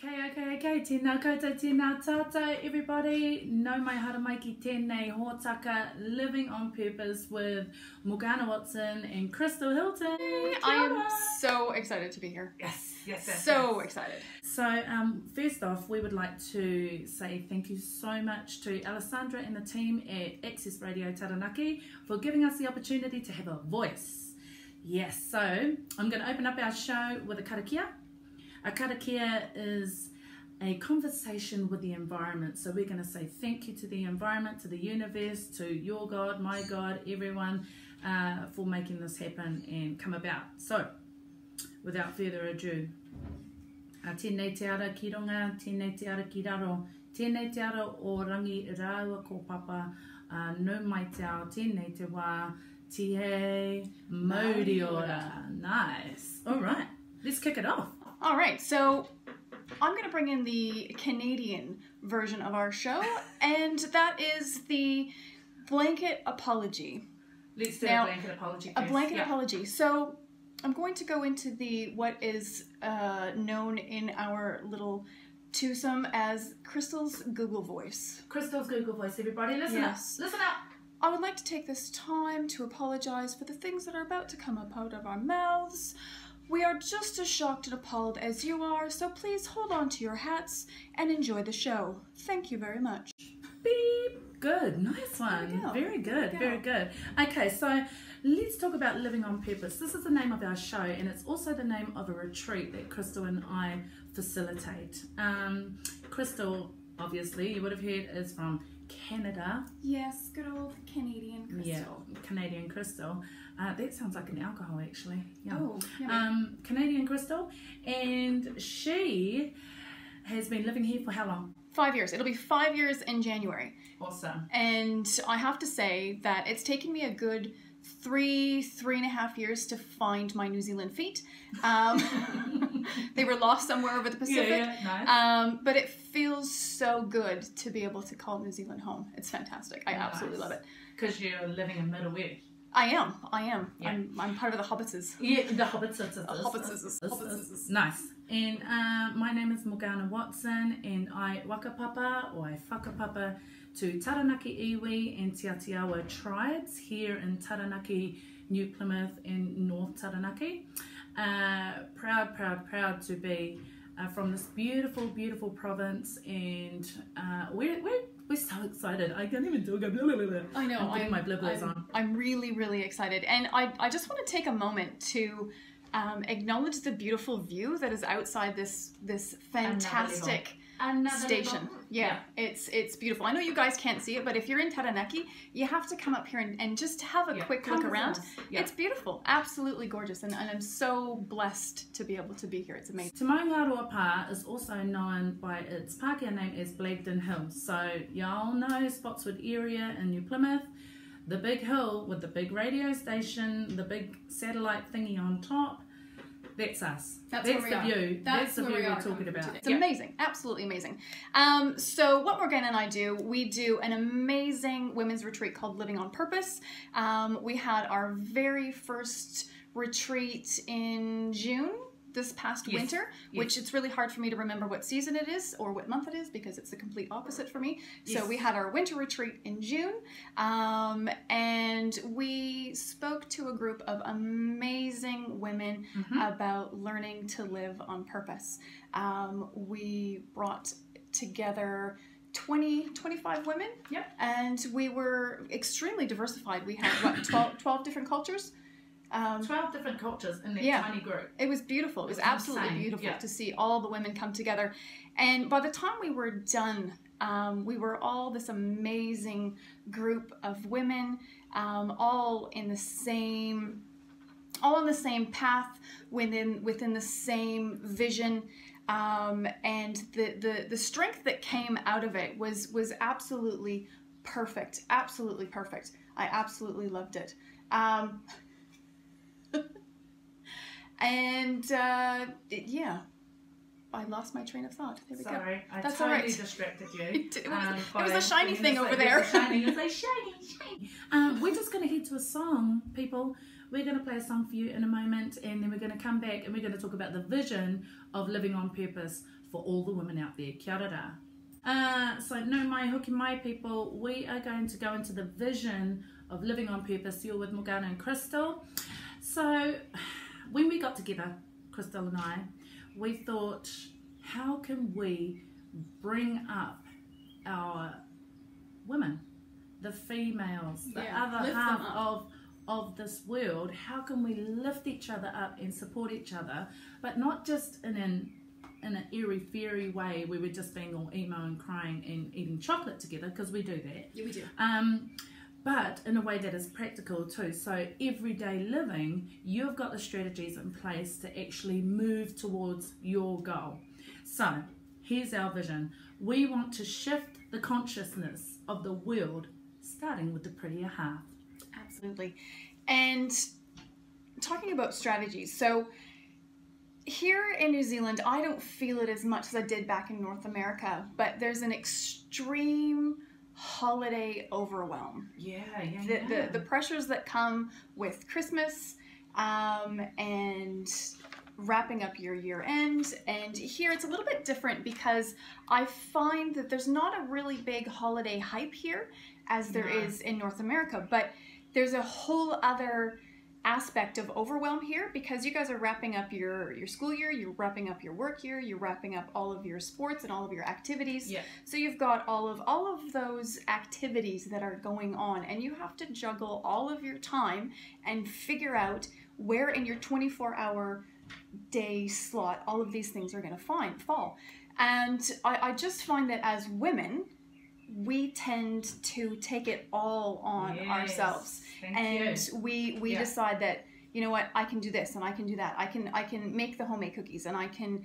Okay. Tēnā koutou, tēnā tātou, everybody. Nau mai haramai ki tēnei hōtaka, Living on Purpose with Morgana Watson and Crystal Hilton. I am so excited to be here. Yes. So excited. So, first off, we would like to say thank you so much to Alessandra and the team at Access Radio Taranaki for giving us the opportunity to have a voice. Yes, so I'm going to open up our show with a karakia. A karakia is a conversation with the environment. So we're going to say thank you to the environment, to the universe, to your God, my God, everyone for making this happen and come about. So, without further ado, tēnei te ara ki runga, tēnei te ara ki raro, tēnei te ara o rangi rāua ko papa, no mai te ao, tēnei te wā, tihei mauri ora. Nice. All right, let's kick it off. All right, so I'm going to bring in the Canadian version of our show, and that is the blanket apology. Let's do a blanket apology first. A blanket apology. So I'm going to go into what is known in our little twosome as Crystal's Google Voice. Crystal's Google Voice, everybody. Listen up. Listen up. I would like to take this time to apologize for the things that are about to come up out of our mouths. We are just as shocked and appalled as you are, so please hold on to your hats and enjoy the show. Thank you very much. Beep. Good. Nice one. Very good. Very good. Okay, so let's talk about Living on Purpose. This is the name of our show, and it's also the name of a retreat that Crystal and I facilitate. Crystal, obviously, you would have heard, is from Canada. Yes, good old Canadian Crystal. Yeah, Canadian Crystal. That sounds like an alcohol, actually. Yeah. Oh, Canadian Crystal, and she has been living here for how long? 5 years. It'll be 5 years in January. Awesome. And I have to say that it's taken me a good three and a half years to find my New Zealand feet. They were lost somewhere over the Pacific. Yeah, nice. But it feels so good to be able to call New Zealand home. It's fantastic. I absolutely love it. Because you're living in Middle Earth. I am. Yeah. I'm part of the Hobbitses. Yeah, the Hobbitses. Nice. And my name is Morgana Watson, and I wakapapa, or I whakapapa, to Taranaki Iwi and Te Atiawa tribes here in Taranaki, New Plymouth and North Taranaki. Proud to be from this beautiful province, and we're so excited. I can't even do it. I know. I'm my blibblers on. I'm really excited, and I just want to take a moment to acknowledge the beautiful view that is outside this fantastic station. Yeah, it's beautiful. I know you guys can't see it, but if you're in Taranaki, you have to come up here and just have a quick look around. Yeah. It's beautiful, absolutely gorgeous, and I'm so blessed to be able to be here. It's amazing. Te Maungaroa Pa is also known by its Pākehā name as Blagden Hill. So y'all know Spotswood area in New Plymouth, the big hill with the big radio station, the big satellite thingy on top. That's us. That's the view. That's the view we're talking about. It's amazing. Absolutely amazing. So what Morgana and I do, we do an amazing women's retreat called Living on Purpose. We had our very first retreat in June, this past winter, which it's really hard for me to remember what season it is or what month it is because it's the complete opposite for me. So we had our winter retreat in June, and we spoke to a group of amazing women about learning to live on purpose. We brought together 25 women, and we were extremely diversified. We had, what, 12 different cultures? 12 different cultures in that tiny group. It was beautiful. It was absolutely beautiful to see all the women come together. And by the time we were done, we were all this amazing group of women, all in the same path, within the same vision. And the strength that came out of it was absolutely perfect. Absolutely perfect. I absolutely loved it. And yeah, I lost my train of thought. There we go. Sorry, I totally distracted you. It was a shiny thing over there. It's like shiny. We're just going to head to a song, people. We're going to play a song for you in a moment, and then we're going to come back and we're going to talk about the vision of Living on Purpose for all the women out there. Kia ora. So no mai hoki mai people, we are going to go into the vision of living on purpose. You're with Morgana and Crystal. So when we got together, Crystal and I, we thought, how can we bring up our women, the females, the other half of this world? How can we lift each other up and support each other, but not just in an airy-fairy way where we're just being all emo and crying and eating chocolate together, because we do that. Yeah, we do. But in a way that is practical too. So everyday living, you've got the strategies in place to actually move towards your goal. So here's our vision. We want to shift the consciousness of the world, starting with the prettier half. Absolutely. And talking about strategies, so here in New Zealand, I don't feel it as much as I did back in North America, but there's an extreme holiday overwhelm. The pressures that come with Christmas and wrapping up your year end, and here it's a little bit different because I find that there's not a really big holiday hype here as there is in North America, but there's a whole other aspect of overwhelm here because you guys are wrapping up your school year, you're wrapping up your work year, you're wrapping up all of your sports and all of your activities. Yeah. So you've got all of those activities that are going on, and you have to juggle all of your time and figure out where in your 24-hour day slot all of these things are going to fall. And I just find that as women, we tend to take it all on ourselves. We decide that, you know what, I can do this and I can do that. I can make the homemade cookies and I can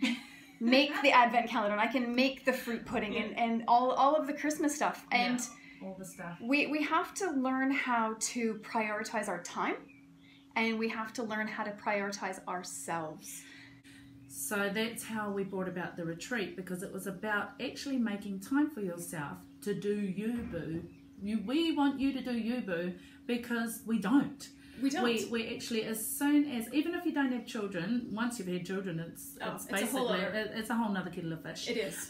make the advent calendar and I can make the fruit pudding and all of the Christmas stuff. And all the stuff. We have to learn how to prioritize our time, and we have to learn how to prioritize ourselves. So that's how we brought about the retreat, because it was about actually making time for yourself to do you, boo. We want you to do you, boo, because we don't. We don't. We actually, as soon as, even if you don't have children, once you've had children, it's basically, it's a whole nother kettle of fish. It is.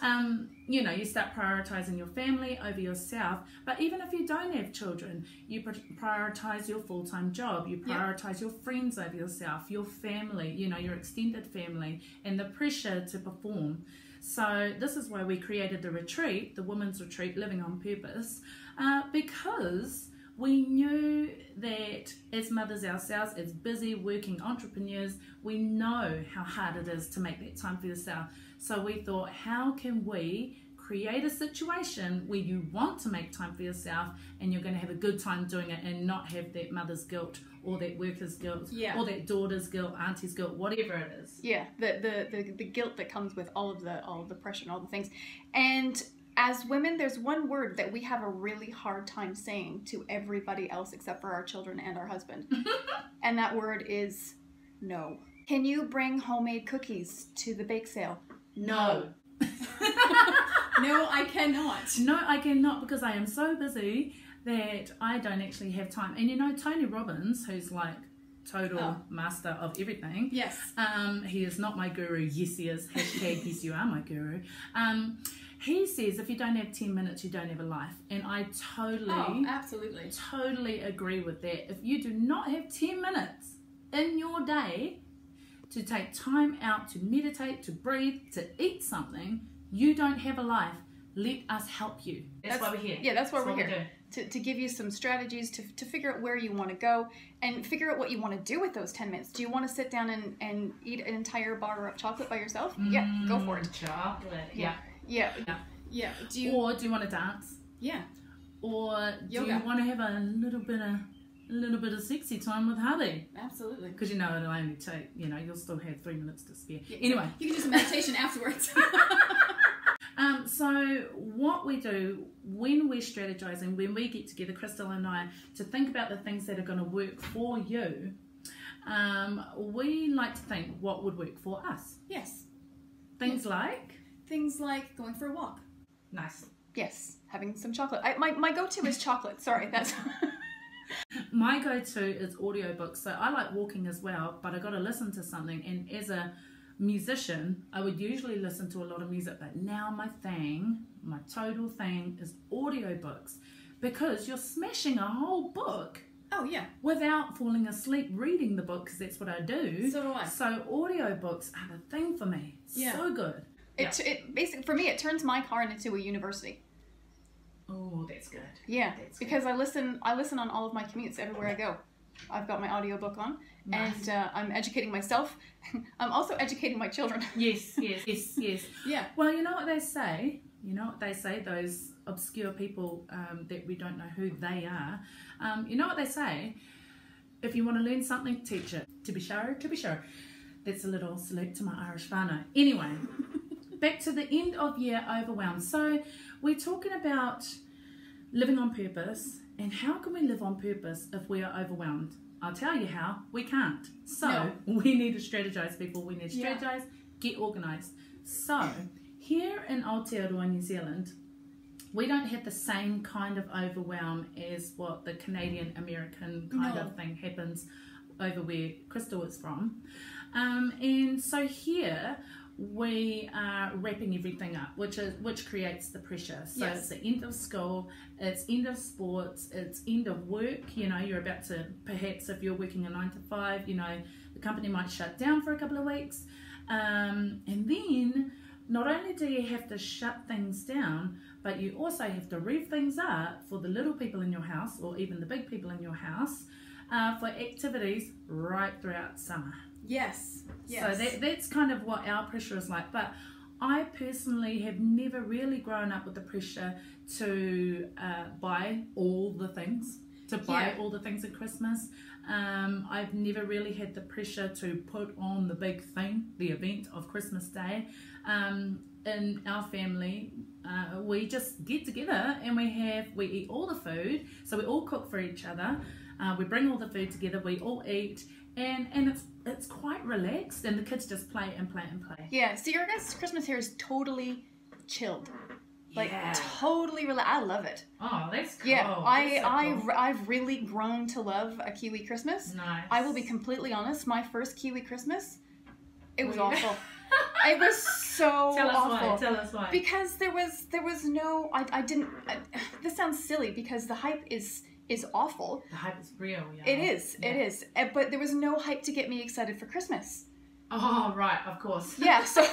You know, you start prioritizing your family over yourself. But even if you don't have children, you prioritize your full-time job. You prioritize your friends over yourself, your family, you know, your extended family, and the pressure to perform. So this is why we created the retreat, the Women's Retreat, Living on Purpose, because we knew that as mothers ourselves, as busy working entrepreneurs, we know how hard it is to make that time for yourself. So we thought, how can we create a situation where you want to make time for yourself and you're going to have a good time doing it and not have that mother's guilt or that worker's guilt or that daughter's guilt, auntie's guilt, whatever it is. Yeah, the guilt that comes with all of the pressure and all the things. And as women, there's one word that we have a really hard time saying to everybody else except for our children and our husband. And that word is no. Can you bring homemade cookies to the bake sale? No. No, I cannot. No, I cannot, because I am so busy that I don't actually have time. And you know, Tony Robbins, who's like total master of everything. Yes. He is not my guru. Yes, he is. Hashtag yes, you are my guru. He says if you don't have 10 minutes, you don't have a life. And I totally agree with that. If you do not have 10 minutes in your day to take time out to meditate, to breathe, to eat something, you don't have a life. Let us help you. That's why we're here. Yeah, that's why we're here. To give you some strategies to figure out where you want to go and figure out what you want to do with those 10 minutes. Do you want to sit down and eat an entire bar of chocolate by yourself? Yeah, go for it. Chocolate. Yeah. Do you Yeah. Or do you want to have a little bit of sexy time with hubby? Absolutely. Because you know it'll only take, you know, you'll still have 3 minutes to spare. Anyway. You can do some meditation afterwards. So what we do when we're strategizing, when we get together, Crystal and I, to think about the things that are going to work for you, we like to think what would work for us. Yes. Things like going for a walk. Nice. Yes, having some chocolate. My go-to is chocolate. Sorry, that's... My go-to is audiobooks. So I like walking as well, but I got to listen to something. And as a musician, I would usually listen to a lot of music, but now my total thing is audiobooks, because you're smashing a whole book Oh, yeah. without falling asleep reading the book, because that's what I do. So do I. So audiobooks are the thing for me. Yeah. So good. It basically, for me, it turns my car into a university. Oh, that's good. Yeah, That's because I listen on all of my commutes everywhere I go. I've got my audiobook on, Nice. and I'm educating myself. I'm also educating my children. Yes. Yeah. Well, you know what they say? Those obscure people that we don't know who they are. You know what they say? If you want to learn something, teach it. To be sure. That's a little salute to my Irish whānau. Anyway, back to the end of year overwhelm. So we're talking about living on purpose, and how can we live on purpose if we are overwhelmed? I'll tell you how. We can't. So we need to strategize, people. We need to strategize, get organized. So here in Aotearoa, New Zealand, we don't have the same kind of overwhelm as what the Canadian American kind of thing happens over where Crystal is from. And so here we are wrapping everything up, which creates the pressure. So it's the end of school, it's end of sports, it's end of work. You know, you're about to, perhaps if you're working a 9 to 5, you know, the company might shut down for a couple of weeks. And then not only do you have to shut things down, but you also have to rev things up for the little people in your house, or even the big people in your house, for activities right throughout summer. Yes. So that's kind of what our pressure is like. But I personally have never really grown up with the pressure to buy all the things, all the things at Christmas. I've never really had the pressure to put on the big thing, the event of Christmas Day. In our family, we just get together and we eat all the food. So we all cook for each other. We bring all the food together. We all eat. And it's quite relaxed, and the kids just play and play and play. Yeah, so your guys' Christmas here is totally chilled. Like, totally relaxed. I love it. Oh, that's cool. Yeah, That's so cool. I've really grown to love a Kiwi Christmas. Nice. I will be completely honest, my first Kiwi Christmas, it was awful. It was so awful. Tell us why. Because there was no, this sounds silly because the hype is awful. The hype is real, yeah. It is. But there was no hype to get me excited for Christmas. Oh, right, of course. Yeah, so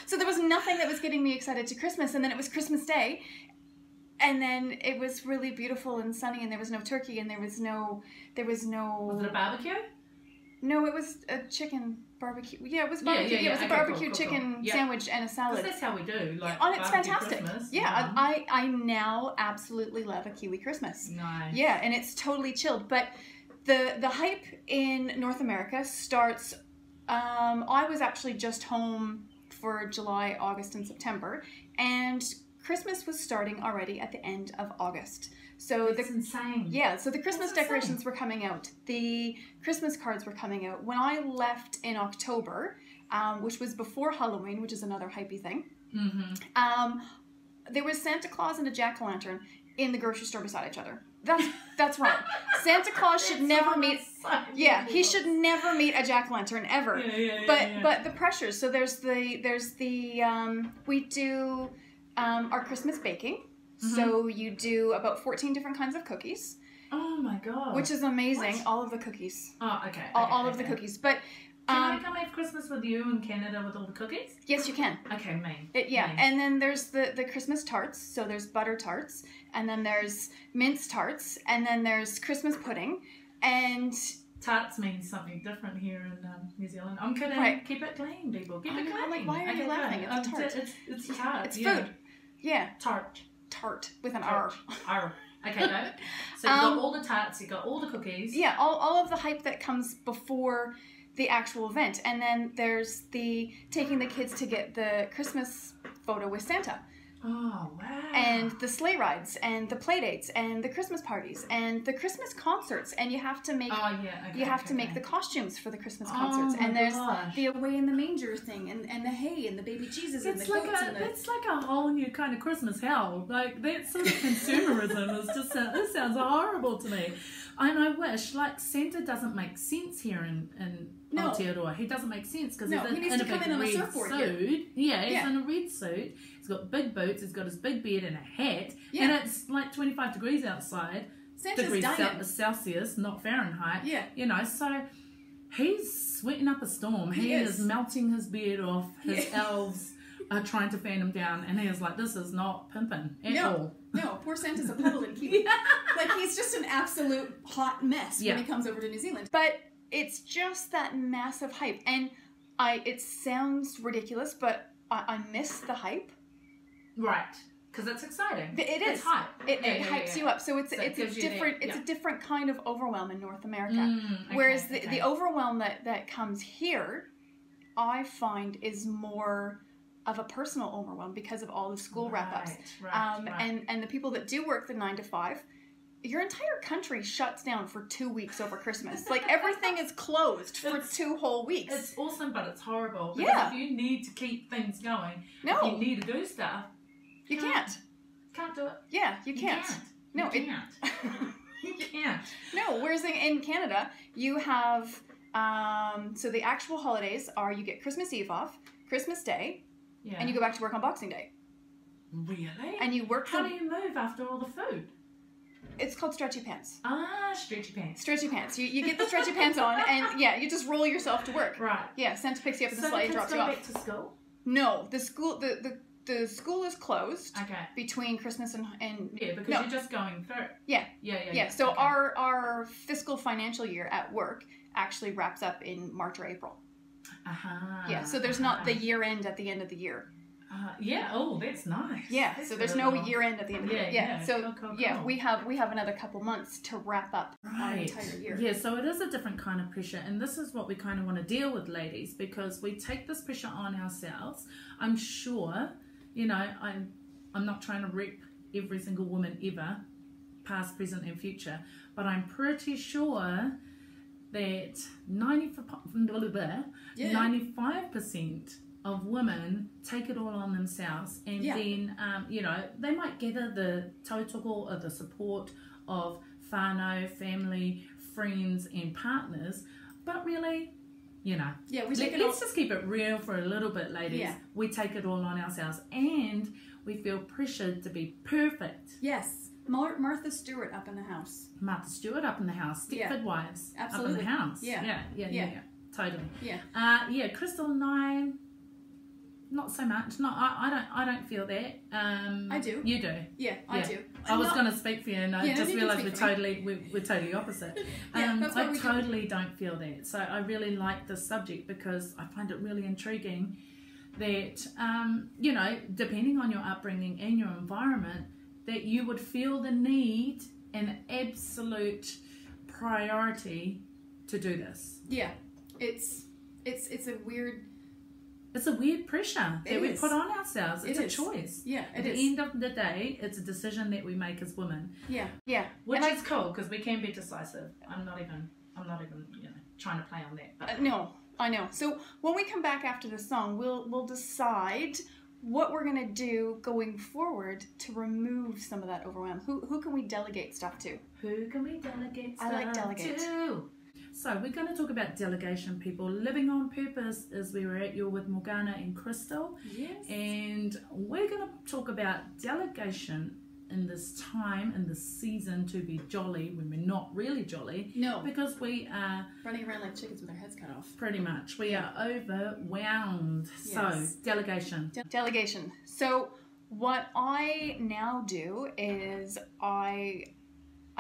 there was nothing that was getting me excited to Christmas, and then it was Christmas Day, and then it was really beautiful and sunny, and there was no turkey, and there was no. Was it a barbecue? No, it was a chicken barbecue. Yeah, it was barbecue. Yeah, it was a barbecue chicken sandwich and a salad. Because that's how we do. Like, it's fantastic. Christmas, yeah, I now absolutely love a Kiwi Christmas. Nice. Yeah, and it's totally chilled. But the hype in North America starts. I was actually just home for July, August, and September, and Christmas was starting already at the end of August. So that's insane. Yeah, so the Christmas decorations were coming out. The Christmas cards were coming out. When I left in October, which was before Halloween, which is another hypey thing, there was Santa Claus and a jack-o'-lantern in the grocery store beside each other. That's wrong. Santa Claus should never meet. Yeah, he should never meet a jack-o'-lantern ever. But the pressures. So there's the we do our Christmas baking. So you do about 14 different kinds of cookies. Oh my god. Which is amazing. What? All of the cookies. Oh, okay. All of the cookies. But can I come have Christmas with you in Canada with all the cookies? Yes, you can. Okay, me. And then there's the Christmas tarts. So there's butter tarts, and then there's mince tarts, and then there's Christmas pudding, and tarts means something different here in New Zealand. I'm kidding. Right. Keep it clean, people. Keep it clean. I'm like, why are you laughing? It's a tart. It's tart. It's food. Yeah. Tart with an R. R. Okay, go. So you got all the tarts, you got all the cookies. Yeah, all of the hype that comes before the actual event. And then there's the taking the kids to get the Christmas photo with Santa. Oh, wow. And the sleigh rides, and the play dates, and the Christmas parties, and the Christmas concerts. And you have to make to make the costumes for the Christmas concerts. And there's the away in the manger thing, and the hay, and the baby Jesus, and the goats. It's like a whole new kind of Christmas hell. Like, that sort of consumerism is just, it sounds horrible to me. And I wish, like, Santa doesn't make sense here in No. Aotearoa. He doesn't make sense because No, he's he needs in to a come big in on a red surfboard suit. Yeah, he's Yeah. in a red suit. He's got big boots. He's got his big beard and a hat. Yeah. And it's like 25 degrees outside. Santa's Degrees dying. Celsius, not Fahrenheit. Yeah. You know, so he's sweating up a storm. He He is. is melting his beard off. His Yeah. elves are trying to fan him down. And he is like, this is not pimping at all. No, poor Santa's a puddle in Kiwi. Like, he's just an absolute hot mess Yeah. when he comes over to New Zealand. But it's just that massive hype. And it sounds ridiculous, but I miss the hype. Right. Because it's exciting. It is. It's hype. It hypes you up. So it's So it it's a gives you that- different it's yeah. a different kind of overwhelm in North America. Okay, Whereas okay. the overwhelm that comes here, I find is more of a personal overwhelm because of all the school wrap-ups. Right. And the people that do work the 9 to 5, your entire country shuts down for 2 weeks over Christmas. Like, everything is closed for 2 whole weeks. It's awesome, but it's horrible. Because Yeah. if you need to keep things going, No. if you need to do stuff, You can't. can't do it. Yeah, you can't. No, you can't. You can't. No, whereas in Canada, you have, so the actual holidays are you get Christmas Eve off, Christmas Day, Yeah. and you go back to work on Boxing Day. Really? And you work How do you move after all the food? It's called stretchy pants. Ah, stretchy pants. Stretchy pants. You get the stretchy pants on, and yeah, you just roll yourself to work. Right. Yeah, Santa picks you up in the So sleigh the and kids drops you go off. back to school? No, the school is closed Okay. between Christmas and Yeah, because no. you're just going through. Yeah. Yeah. So okay. our fiscal financial year at work actually wraps up in March or April. Uh-huh. Yeah, so there's not the year end at the end of the year. Yeah. Oh, that's nice. Yeah, That's so there's really no cool. year end at the end of the year. Yeah, yeah. So Cool. yeah, we have another couple months to wrap up our Right. entire year. Yeah, so it is a different kind of pressure, and this is what we kind of want to deal with, ladies, because we take this pressure on ourselves. I'm sure, you know, I'm not trying to rep every single woman ever, past, present, and future, but I'm pretty sure that 95% of women take it all on themselves, and then you know, they might gather the tautoko or the support of whānau, family, friends and partners, but really, you know, let's just keep it real for a little bit, ladies. We take it all on ourselves, and we feel pressured to be perfect. Yes. Martha Stewart up in the house. Martha Stewart up in the house. Stepford Wives up in the house. Yeah. Totally. Yeah. Crystal and I, not so much. No, I don't feel that. I do. You do. Yeah, I do. I was going to speak for you, and I Yeah, no, just you can realised speak we're totally opposite. That's what I we do. totally don't feel that. So I really like this subject because I find it really intriguing that you know, depending on your upbringing and your environment, that you would feel the need and absolute priority to do this. Yeah. It's a weird. It's a weird pressure that we is. put on ourselves. It's It a is. choice. Yeah, At the end of the day, it's a decision that we make as women. Yeah. Which And is cool because we can be decisive. I'm not even you know, trying to play on that. But no, I know. So when we come back after the song, we'll decide what we're gonna do going forward to remove some of that overwhelm. Who can we delegate stuff to? who can we delegate I like stuff delegate. to? So we're going to talk about delegation, people. Living on purpose is where we're at. You're with Morgana and Crystal. Yes. And we're going to talk about delegation in this time, in this season, to be jolly when we're not really jolly. No. Because we are Running around like chickens with our heads cut off. pretty much, we are overwhelmed. Yes. So, delegation. Delegation. So what I now do is I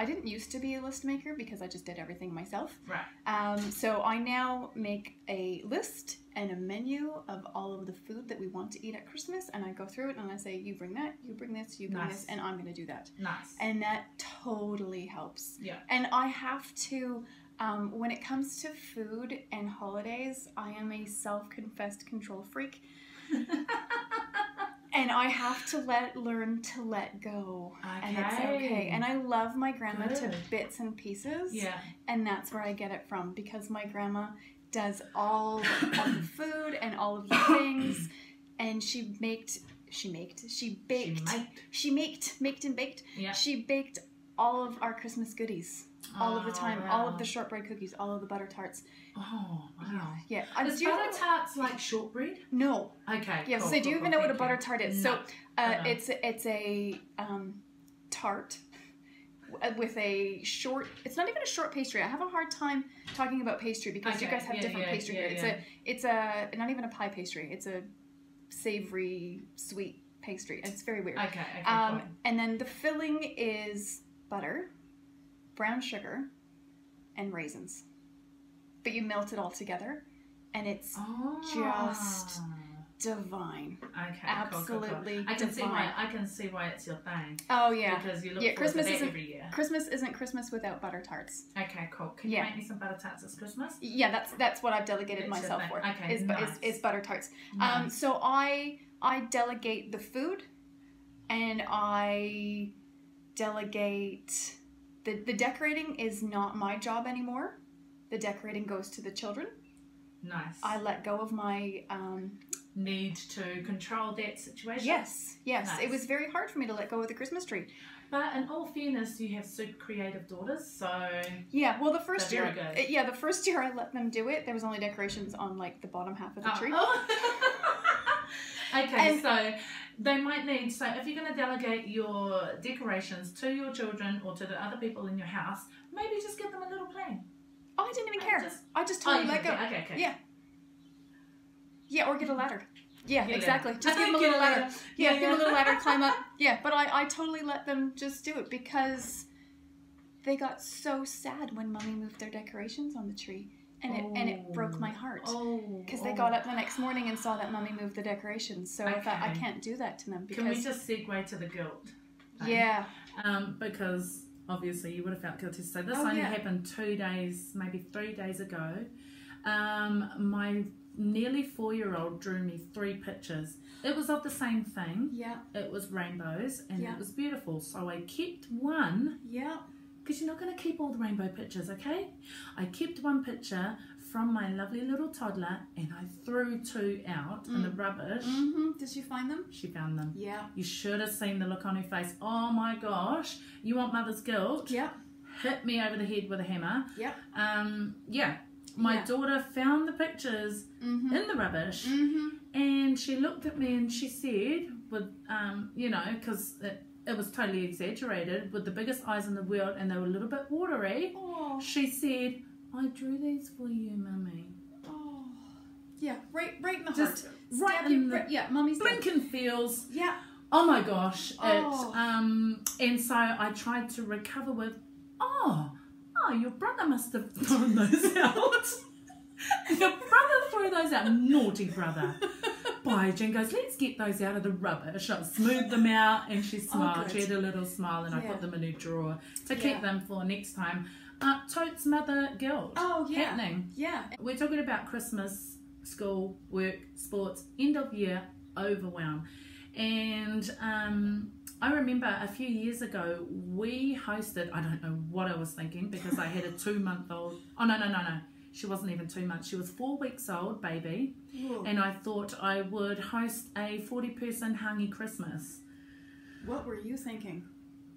didn't used to be a list maker because I just did everything myself. Right. So I now make a list and a menu of all of the food that we want to eat at Christmas, and I go through it and I say, you bring that, you bring this, you bring this, and I'm going to do that. Nice. And that totally helps. Yeah. And I have to, when it comes to food and holidays, I am a self-confessed control freak. And I have to learn to let go. And it's okay. And I love my grandma to bits and pieces. Yeah. And that's where I get it from, because my grandma does all of the food and all of the things. And she baked. Yeah. She baked all of our Christmas goodies. All of the time. All of wow. the shortbread cookies. All of the butter tarts. Oh, wow. Yeah. Is Do you butter tarts like shortbread? No. Okay. Yeah, cool, so do you cool, even cool, know what a thank butter you. tart is? No. So it's a tart with a short. It's not even a short pastry. I have a hard time talking about pastry because you Okay, guys have yeah, different yeah, pastry yeah, here. It's a not even a pie pastry. It's a savory sweet pastry. It's very weird. Okay, cool. And then the filling is butter, brown sugar, and raisins. But you melt it all together, and it's just divine. Okay, Absolutely cool. I can see divine. why it's your thing. Oh yeah. Because you look forward Christmas to that isn't every year. Christmas isn't Christmas without butter tarts. Okay, cool. Can you Yeah. make me some butter tarts this Christmas? Yeah, that's what I've delegated That's your myself thing. for. Okay, nice. Is butter tarts. Nice. So I delegate the food, and I delegate the decorating is not my job anymore. The decorating goes to the children. Nice. I let go of my need to control that situation. yes. Nice. It was very hard for me to let go of the Christmas tree. But in all fairness, you have super creative daughters, so Yeah, well, the first They're year, very good. the first year I let them do it. There was only decorations on like the bottom half of the tree. Okay, And- so they might need. So if you're going to delegate your decorations to your children or to the other people in your house, maybe just give them a little plan. Oh, I didn't even care. Just- I just Oh, totally you let go. okay. Yeah. Yeah, or get a ladder. Yeah, Get a exactly. ladder. Just give them a Get little a ladder. ladder. Yeah, Yeah, give them a little yeah. ladder, climb up. Yeah, but I totally let them just do it because they got so sad when Mummy moved their decorations on the tree, and it broke my heart. Because they got up the next morning and saw that Mummy moved the decorations. So I thought I Okay. can't do that to them because Can we just segue to the guilt? thing? yeah. Because obviously you would have felt guilty. So this Oh, only yeah. happened 2 days, maybe 3 days ago. My nearly 4-year-old drew me 3 pictures. It was of the same thing. Yeah. It was rainbows and Yeah. it was beautiful. So I kept one, Yeah. because you're not going to keep all the rainbow pictures, okay? I kept one picture from my lovely little toddler and I threw 2 out in the rubbish. Mm-hmm. Did you find them? She found them. Yeah. You should have seen the look on her face. Oh my gosh, you want mother's guilt? Yeah. Hit me over the head with a hammer. Yep. Yeah. My Yeah. daughter found the pictures Mm-hmm. in the rubbish Mm-hmm. and she looked at me and she said, with, because it was totally exaggerated, with the biggest eyes in the world and they were a little bit watery, Oh. she said, I drew these for you, Mummy. Oh. Yeah. Right in the Just heart. right Stab in you the yeah, Mummy's dead. Blinken feels. Yeah. Oh my gosh. Oh. And so I tried to recover with, your brother must have thrown those out. Your brother threw those out. Naughty brother. Bye. Jen goes, let's get those out of the rubbish. I smoothed them out and she smiled. good. She had a little smile and I Yeah. put them in her drawer to Yeah. keep them for next time. Totes mother guilt. Oh, yeah. Happening. Yeah. We're talking about Christmas, school, work, sports, end of year overwhelm. And I remember a few years ago we hosted, I don't know what I was thinking because I had a 2-month-old. Oh, no. She wasn't even 2 months. She was 4 weeks old, baby. Ooh. And I thought I would host a 40-person hangi Christmas. What were you thinking?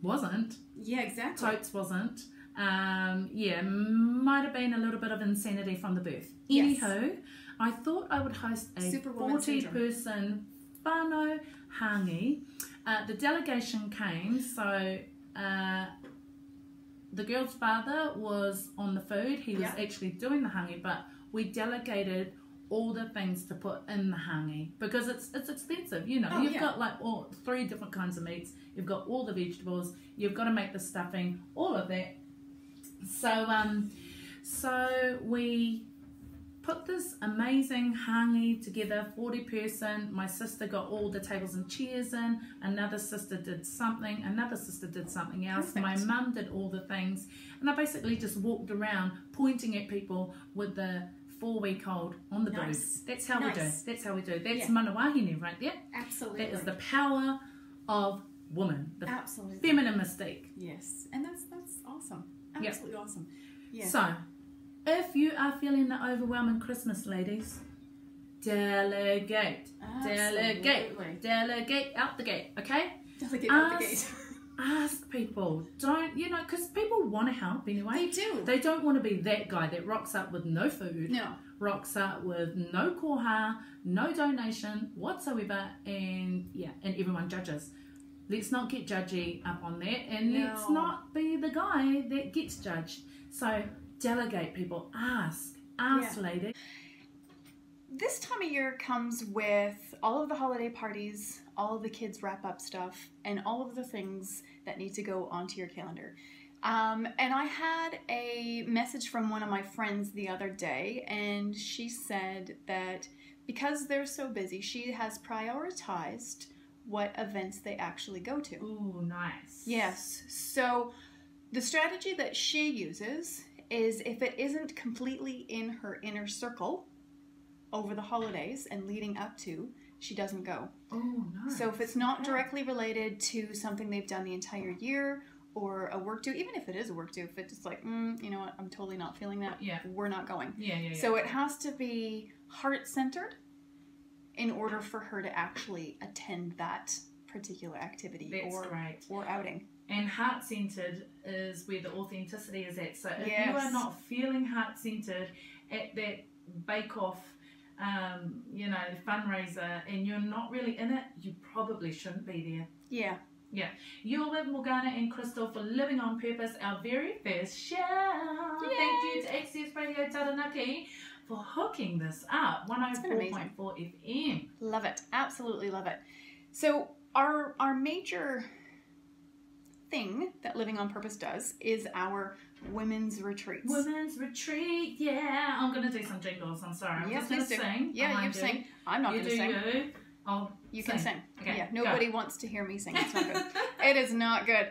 Wasn't. Yeah, exactly. Totes wasn't. Might have been a little bit of insanity from the birth. Yes. Anywho, I thought I would host a Superwoman syndrome. 40-person whānau hangi. The delegation came, so the girl's father was on the food. He was Yeah. actually doing the hangi, but we delegated all the things to put in the hangi because it's expensive. You know, Oh, you've yeah. got like 3 different kinds of meats. You've got all the vegetables. You've got to make the stuffing, all of that. So we put this amazing hangi together, 40-person. My sister got all the tables and chairs in. Another sister did something. Another sister did something else. Perfect. My mum did all the things. And I basically just walked around pointing at people with the 4-week-old on the Nice. booth. That's how we do. Nice. That's how we do. That's Yeah. mana wahine right there. Absolutely. That is the power of woman. The Absolutely. feminine mystique. Yes. And that's awesome. Yep. Absolutely awesome. Yeah. So, if you are feeling the overwhelming Christmas, ladies, delegate. Absolutely. Delegate out the gate, okay? Delegate out the Ask gate. ask people. Don't, you know, because people want to help anyway. They do. They don't want to be that guy that rocks up with no food. No. Rocks up with no koha, no donation whatsoever, and everyone judges. Let's not get judgy up on that, and let's not be the guy that gets judged. So delegate, people. Ask, lady. This time of year comes with all of the holiday parties, all of the kids wrap up stuff, and all of the things that need to go onto your calendar. And I had a message from one of my friends the other day, and she said that because they're so busy, she has prioritized what events they actually go to. Ooh, nice. Yes. So the strategy that she uses is if it isn't completely in her inner circle over the holidays and leading up to, she doesn't go. Oh, nice. So if it's not directly related to something they've done the entire year or a work do, even if it is a work do, if it's just like, you know what, I'm totally not feeling that, we're not going. So it has to be heart-centered in order for her to actually attend that particular activity or outing. And heart-centered is where the authenticity is at. So if you are not feeling heart-centered at that bake-off, you know, fundraiser, and you're not really in it, you probably shouldn't be there. Yeah. Yeah. You're with Morgana and Crystal for Living on Purpose, our very first show. Yay! Thank you to Access Radio Taranaki for hooking this up. 104.4 FM. Love it. Absolutely love it. So our major thing that Living on Purpose does is our women's retreats. Women's retreat, yeah. I'm going to do some jingles. I'm sorry. I'm just going to sing. Yeah, you sing. I'm not going to sing. You can sing. Okay, yeah, nobody wants to hear me sing. It's not good. It is not good.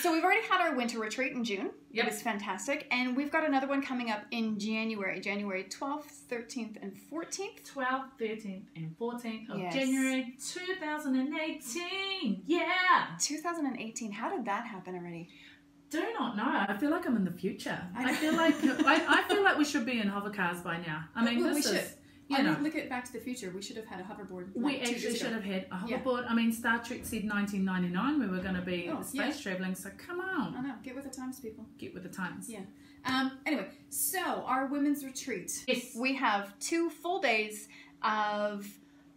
So we've already had our winter retreat in June. It was fantastic. And we've got another one coming up in January 12th, 13th, and 14th. 12th, 13th, and 14th of January 2018. Yeah. 2018. How did that happen already? Do not know. I feel like I'm in the future. I feel like I feel like we should be in hovercars by now. I mean, we should. You know, look at Back to the Future. We should have had a hoverboard. We actually should have had a hoverboard. I mean, Star Trek said 1999 we were going to be space traveling. So come on. I know. Get with the times, people. Get with the times. Yeah. Anyway, so our women's retreat. Yes. We have 2 full days of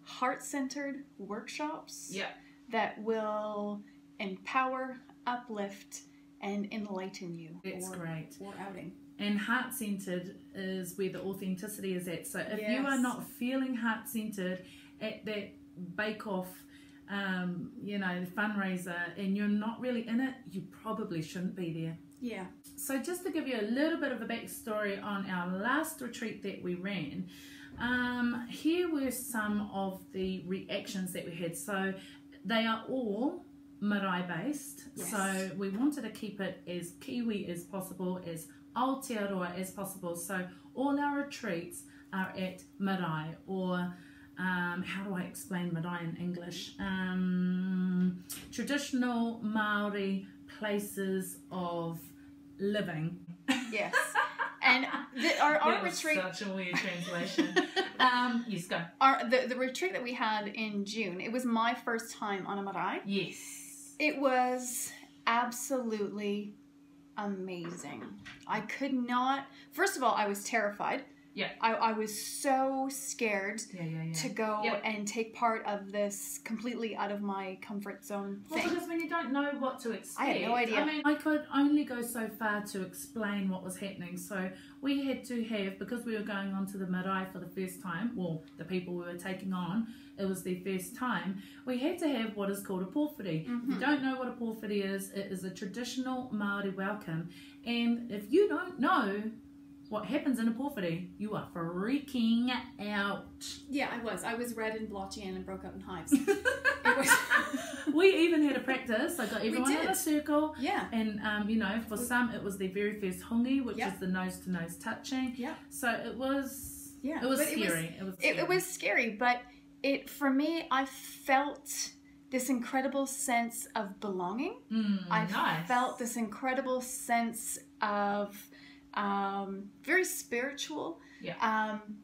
heart-centered workshops. Yeah. That will empower, uplift, and enlighten you. That's great. Or outing. And heart-centered is where the authenticity is at. So if you are not feeling heart-centered at that bake-off, you know, fundraiser, and you're not really in it, you probably shouldn't be there. Yeah. So just to give you a little bit of a backstory on our last retreat that we ran, here were some of the reactions that we had. So they are all marae based. Yes. So we wanted to keep it as Kiwi as possible, as Aotearoa as possible. So all our retreats are at marae, or how do I explain marae in English? Traditional Maori places of living. Yes. And our retreat. Such a weird translation. Yes, go. The retreat that we had in June, it was my first time on a marae. Yes. It was absolutely amazing. I could not. First of all, I was terrified. Yeah. I was so scared to go and take part of this completely out of my comfort zone thing. Well, because when you don't know what to expect. I had no idea. I mean, I could only go so far to explain what was happening. So we had to have, because we were going on to the marae for the first time, well, the people we were taking on, it was their first time, we had to have what is called a pōwhiri. If you don't know what a pōwhiri is, it is a traditional Māori welcome. And if you don't know what happens in a pōwhiri, you are freaking out. Yeah, I was red and blotchy and broke out in hives. We even had a practice. I got everyone in a circle. Yeah. And, you know, for some it was their very first hongi, which is the nose-to-nose touching. Yeah. So it was, it was scary. It was scary, but for me, I felt this incredible sense of belonging. I felt this incredible sense of very spiritual,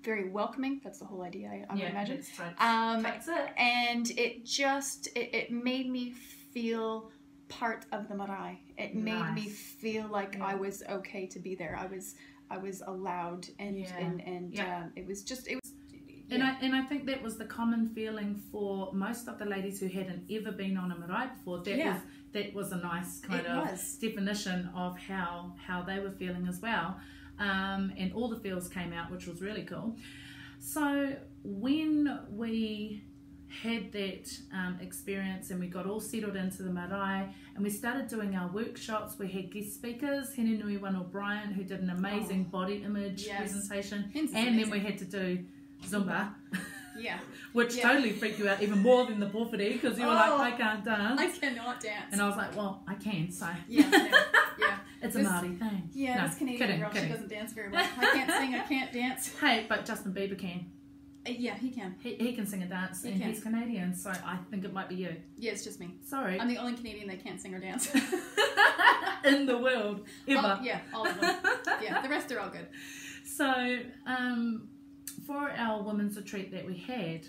very welcoming. That's the whole idea, I would imagine. That's it. And it just, it made me feel part of the marae. It made me Nice. feel like Yeah. I was okay to be there. I was allowed, and Yeah. it was just it was. And I think that was the common feeling for most of the ladies who hadn't ever been on a marae before. That was a nice kind of definition of how they were feeling as well. And all the feels came out, which was really cool. So when we had that experience and we got all settled into the marae and we started doing our workshops, we had guest speakers, Hene Nui One O'Brien, who did an amazing body image presentation, and then we had to do Zumba, which totally freaked you out even more than the pōwhiri, because you were like, I can't dance. I cannot dance. And I was like, well, I can, so it's a Māori thing. Yeah, No, this Canadian girl, she doesn't dance very well. I can't sing, I can't dance. Hey, but Justin Bieber can. Yeah, he can. He can sing and dance, and he's Canadian, so I think it might be you. Yeah, it's just me. Sorry. I'm the only Canadian that can't sing or dance. In the world, ever. All of them. Yeah, the rest are all good. So, for our women's retreat that we had,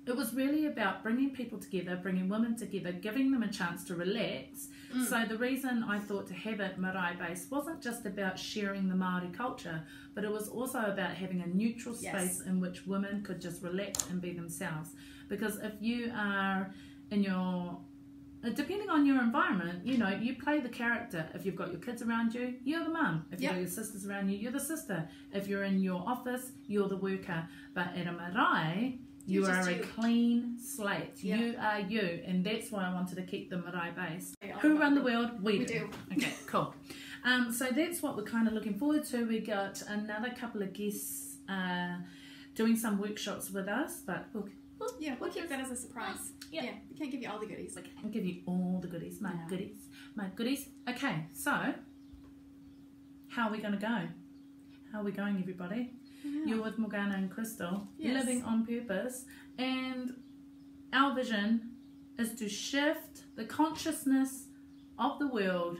it was really about bringing people together, bringing women together, giving them a chance to relax. So the reason I thought to have it marae based wasn't just about sharing the Māori culture, but it was also about having a neutral space in which women could just relax and be themselves. Because if you are in your, depending on your environment, you know, you play the character. If you've got your kids around you, you're the mum. If you've got your sisters around you, you're the sister. If you're in your office, you're the worker. But at a marae, you are a clean slate. You are you, and that's why I wanted to keep the marae based. Who run the world? We do. Okay, cool. So that's what we're kind of looking forward to. We got another couple of guests doing some workshops with us, but we'll keep that as a surprise. We can't give you all the goodies. We can't give you all the goodies. My goodies. Okay, so how are we going to go? How are we going, everybody? You're with Morgana and Crystal, living on purpose, and our vision is to shift the consciousness of the world,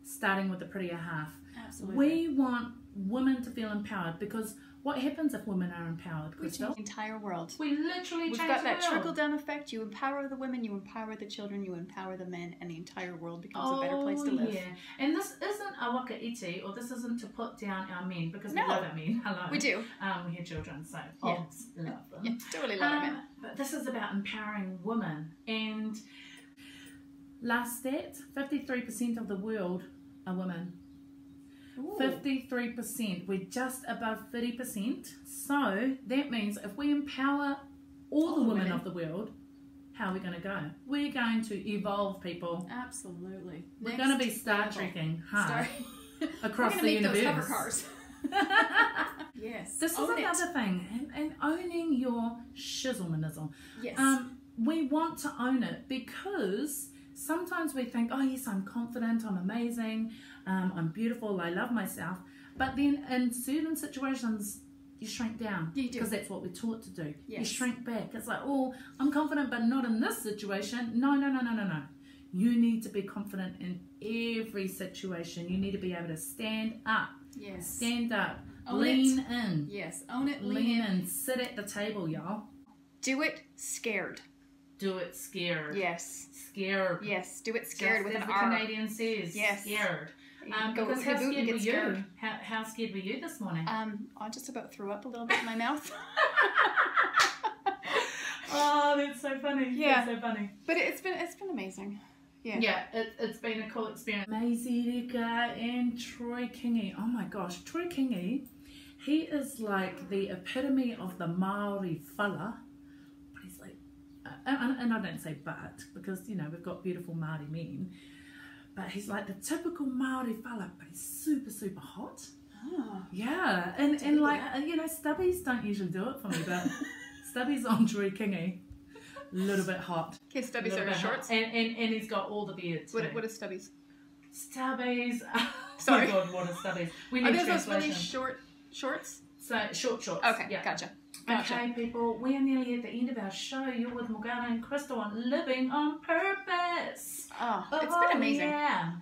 starting with the prettier half. Absolutely. We want women to feel empowered, because what happens if women are empowered, Crystal? We change the entire world. We literally We've change got the that world. trickle-down effect. You empower the women, you empower the children, you empower the men, and the entire world becomes a better place to live. Yeah, and this isn't a waka iti, or this isn't to put down our men, because we love our men. Hello. We do. We have children, so love them. Yeah, totally love our men. But this is about empowering women. And last stat, 53% of the world are women. Ooh. 53%. We're just above 30%. So that means if we empower all the women of the world, how are we going to go? We're going to evolve, people. Absolutely. We're going to be Star Trekking hard across the universe. We're going to make those hover cars. Yes. This is another thing, and owning your shizzle-manizzle. Yes. We want to own it, because sometimes we think, oh yes, I'm confident, I'm amazing, I'm beautiful, I love myself. But then in certain situations, you shrink down. You do. Because that's what we're taught to do. Yes. You shrink back. It's like, oh, I'm confident, but not in this situation. No. You need to be confident in every situation. You need to be able to stand up. Yes. Stand up. Own lean it. in. Yes. Own it. Lean in. Sit at the table, y'all. Do it scared. Do it scared. Yes. Scared. Yes. Do it scared Just with as an the R. Canadian says. Yes. Scared. Go Because with how your boot scared and were get you? scared. How scared were you this morning? I just about threw up a little bit in my mouth. Oh, that's so funny. Yeah. That's so funny. But it's been amazing. Yeah. Yeah, it's been a cool experience. Maisie Rika and Troy Kingi. Oh my gosh, Troy Kingi, he is like the epitome of the Maori fella. But he's like, and I don't say but, because, you know, we've got beautiful Maori men. But he's like the typical Maori fella, but he's super, super hot. Oh. Yeah, and like, you know, stubbies don't usually do it for me, but stubbies on Troy Kingi. A little bit hot. Okay, Stubbies are his shorts. And he's got all the beard too. What is Stubbies? Stubbies. Sorry. Oh God, what are stubbies? We Are need those those really translation. short shorts? So shorts. Okay, Yeah. gotcha. Okay, people, we are nearly at the end of our show. You're with Morgana and Crystal on Living on Purpose. Oh, it's been amazing. Yeah.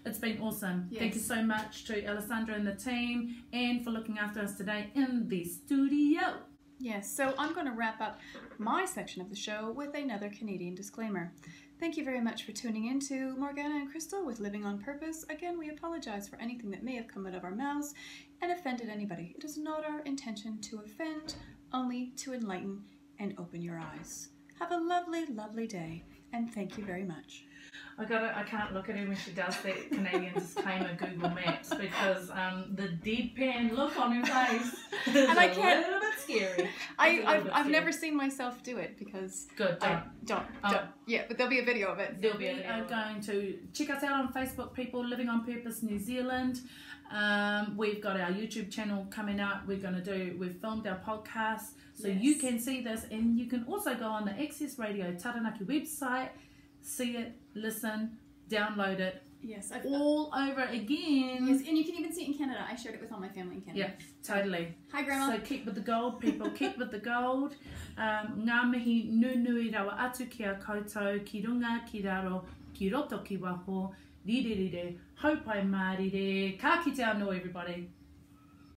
It's been awesome. Yes. Thank you so much to Alessandra and the team, and for looking after us today in the studio. Yes, so I'm going to wrap up my section of the show with another Canadian disclaimer. Thank you very much for tuning in to Morgana and Crystal with Living on Purpose. Again, we apologize for anything that may have come out of our mouths and offended anybody. It is not our intention to offend, only to enlighten and open your eyes. Have a lovely, lovely day, and thank you very much. I can't look at her when she does that Canadian disclaimer Google Maps because the deadpan look on her face is And I can't. a little bit scary. I've never seen myself do it because Good, don't. Yeah, but there'll be a video of it. We are going to check us out on Facebook, people, Living on Purpose New Zealand. We've got our YouTube channel coming up. We've filmed our podcast, so you can see this, and you can also go on the Access Radio Taranaki website, see it, listen, download it. Yes, all over again. Yes, and you can even see it in Canada. I shared it with all my family in Canada. Yeah, totally. Hi, Grandma. So keep with the gold, people. Keep with the gold. Ngā mihi nunui rawa atu ki a koutou, ki runga, ki raro, ki roto ki waho, rire, haupai mārire, ka kite anō, everybody.